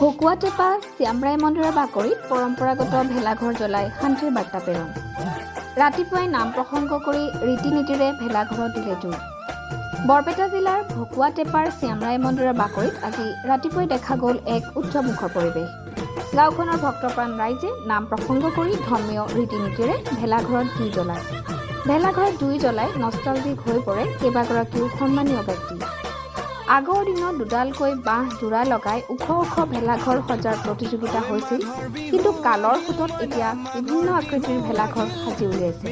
ভকুৱাটেপা শ্যামৰাই মন্দিৰৰ বাকৰিত পৰম্পৰাগত ভেলাঘৰ জ্বলাই শান্তিৰ বাৰ্তা প্ৰেৰণ। ৰাতিপুৱাই নাম প্ৰসংগ কৰি ৰীতি নীতিৰে ভেলাঘৰত দিলে জুই। বৰপেটা জিলাৰ ভকুৱাটেপাৰ শ্যামৰাই মন্দিৰৰ বাকৰিত আজি ৰাতিপুৱাই দেখা গ'ল এক উৎসৱমুখৰ পৰিৱেশ। গাঁওখনৰ ভক্তপ্ৰাণ ৰাইজে নাম প্ৰসংগ কৰি ধৰ্মীয় ৰীতি নীতিৰে ভেলাঘৰত জুই জ্বলায়। ভেলাঘৰত জুই জ্বলাই নষ্টালজিক হৈ পৰে কেইবাগৰাকীও সন্মানীয় ব্যক্তি। আগৰ দিনত দুডালকৈ বাঁহ জোৰা লগাই ওখ ওখ ভেলাঘৰ সজাৰ প্ৰতিযোগিতা হৈছিল, কিন্তু কালৰ সোঁতত এতিয়া বিভিন্ন আকৃতিৰ ভেলাঘৰ সাজি উলিয়াইছে।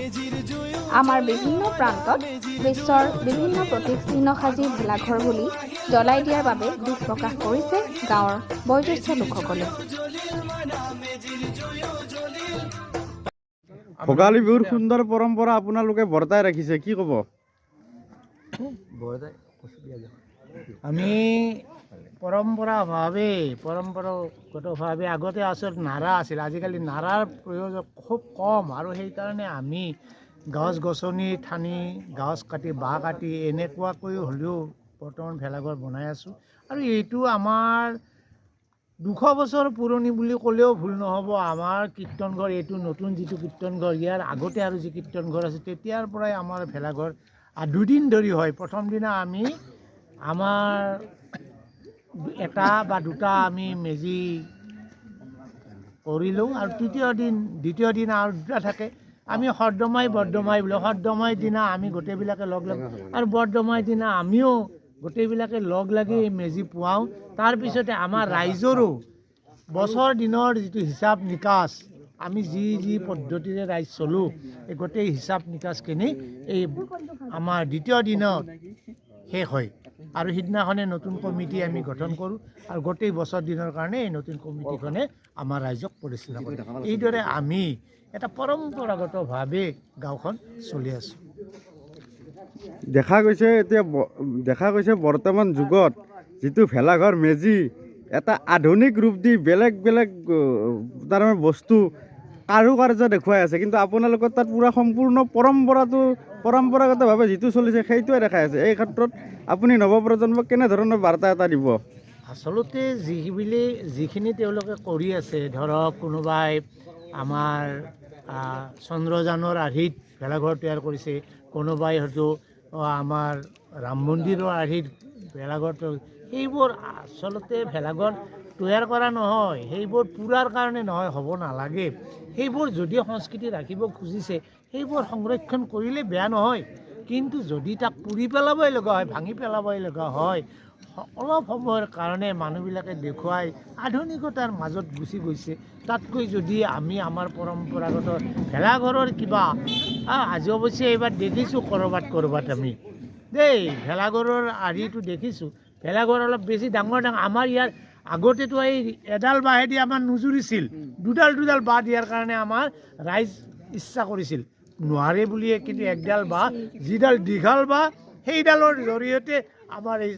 আমাৰ বিভিন্ন প্ৰান্তত বিশ্বৰ বিভিন্ন প্ৰতীক চিহ্ন সাজি ভেলাঘৰ বুলি জ্বলাই দিয়াৰ বাবে দুখ প্ৰকাশ কৰিছে গাঁৱৰ বয়োজ্যেষ্ঠ লোকসকলে। ভোগালী বিহুৰ সুন্দৰ পৰম্পৰা আপোনালোকে বৰ্তাই ৰাখিছে, কি ক'ব? আমি পৰম্পৰাগতভাৱে আগতে আচলতে নাৰা আছিল, আজিকালি নাৰাৰ প্ৰয়োজন খুব কম, আৰু সেইকাৰণে আমি গছ গছনি ঠানি গছ কাটি বাঁহ কাটি এনেকুৱাকৈ হ'লেও বৰ্তমান ভেলাঘৰ বনাই আছোঁ। আৰু এইটো আমাৰ 200 বছৰ পুৰণি বুলি ক'লেও ভুল নহ'ব। আমাৰ কীৰ্তনঘৰ এইটো নতুন যিটো কীৰ্তনঘৰ, ইয়াৰ আগতে আৰু যি কীৰ্তনঘৰ আছে তেতিয়াৰ পৰাই আমাৰ ভেলাঘৰ 2 দিন ধৰি হয়। প্ৰথম দিনা আমি আমাৰ এটা বা দুটা আমি মেজি কৰিলোঁ, আৰু দ্বিতীয় দিন আৰু দুটা থাকে। আমি সৰ্দমাই বৰদমাই বোলো, সৰ্দমাই দিনা আমি গোটেইবিলাকে লগ লাগি, আৰু বৰদমাই দিনা আমিও গোটেইবিলাকে লগ লাগি মেজি পুৱাওঁ। তাৰপিছতে আমাৰ ৰাইজৰো বছৰ দিনৰ যিটো হিচাপ নিকাচ, আমি যি পদ্ধতিৰে ৰাইজ চলোঁ, এই গোটেই হিচাপ নিকাচখিনি এই আমাৰ দ্বিতীয় দিনত শেষ হয়। আৰু সিদিনাখনে নতুন কমিটি আমি গঠন কৰোঁ, আৰু গোটেই বছৰ দিনৰ কাৰণে এই নতুন কমিটিখনে আমাৰ ৰাইজক পৰিচালনা কৰে। এইদৰে আমি এটা পৰম্পৰাগতভাৱে গাঁওখন চলি আছোঁ। দেখা গৈছে বৰ্তমান যুগত যিটো ভেলাঘৰ মেজি এটা আধুনিক ৰূপ দি বেলেগ তাৰমানে বস্তু কাৰুকাৰ্য দেখুৱাই আছে, কিন্তু আপোনালোকৰ তাত পূৰা সম্পূৰ্ণ পৰম্পৰাগতভাৱে যিটো চলিছে সেইটোৱে দেখাই আছে। এই ক্ষেত্ৰত আপুনি নৱপ্ৰজন্মক কেনেধৰণৰ বাৰ্তা এটা দিব? আচলতে যিখিনি তেওঁলোকে কৰি আছে, ধৰক কোনোবাই আমাৰ চন্দ্ৰযানৰ আৰ্হিত ভেলাঘৰ তৈয়াৰ কৰিছে, কোনোবাই হয়তো আমাৰ ৰাম মন্দিৰৰ আৰ্হিত ভেলাঘৰ, সেইবোৰ আচলতে ভেলাঘৰ তৈয়াৰ কৰা নহয়, সেইবোৰ পুৰাৰ কাৰণে নহয়, হ'ব নালাগে। সেইবোৰ যদি সংস্কৃতি ৰাখিব খুজিছে সেইবোৰ সংৰক্ষণ কৰিলে বেয়া নহয়, কিন্তু যদি তাক পুৰি পেলাবই লগা হয়, ভাঙি পেলাবই লগা হয়, অলপ সময়ৰ কাৰণে মানুহবিলাকে দেখুৱাই আধুনিকতাৰ মাজত গুচি গৈছে। তাতকৈ যদি আমি আমাৰ পৰম্পৰাগত ভেলাঘৰৰ কিবা আজি অৱশ্যে এইবাৰ দেখিছোঁ ক'ৰবাত আমি ভেলাঘৰৰ আৰ্হিটো দেখিছোঁ। ভেলাঘৰ অলপ বেছি ডাঙৰ আমাৰ ইয়াৰ আগতেতো এই এডাল বাঁহেদি আমাৰ নুজুৰিছিল, দুডাল বাঁহ দিয়াৰ কাৰণে আমাৰ ৰাইজ ইচ্ছা কৰিছিল, নোৱাৰে বুলিয়ে, কিন্তু একডাল বাঁহ যিডাল দীঘল বাঁহ সেইডালৰ জৰিয়তে আমাৰ এই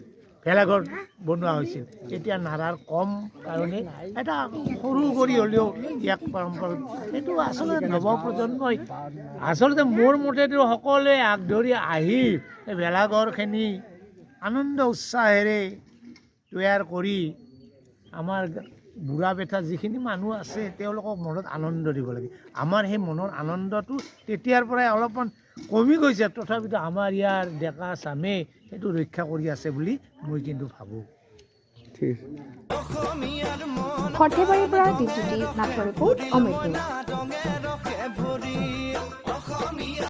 ভেলাঘৰ বনোৱা হৈছিল। এতিয়া নাৰাৰ কম কাৰণে এটা সৰু কৰি হ'লেও ইয়াক পৰম্পৰা, সেইটো আচলতে নৱপ্ৰজন্মই, আচলতে মোৰ মতেতো সকলোৱে আগ ধৰি আহি এই ভেলাঘৰখিনি আনন্দ উৎসাহেৰে তৈয়াৰ কৰি আমাৰ বুঢ়া বেঠা যিখিনি মানুহ আছে তেওঁলোকক মনত আনন্দ দিব লাগে। আমাৰ সেই মনৰ আনন্দটো তেতিয়াৰ পৰাই অলপমান কমি গৈছে, তথাপিতো আমাৰ ইয়াৰ ডেকা চামে সেইটো ৰক্ষা কৰি আছে বুলি মই কিন্তু ভাবোঁ। সৰ্থেবাৰীৰ পৰা দীপজ্যোতি নাথৰ ৰিপৰ্ট, অমৃত নিউজ।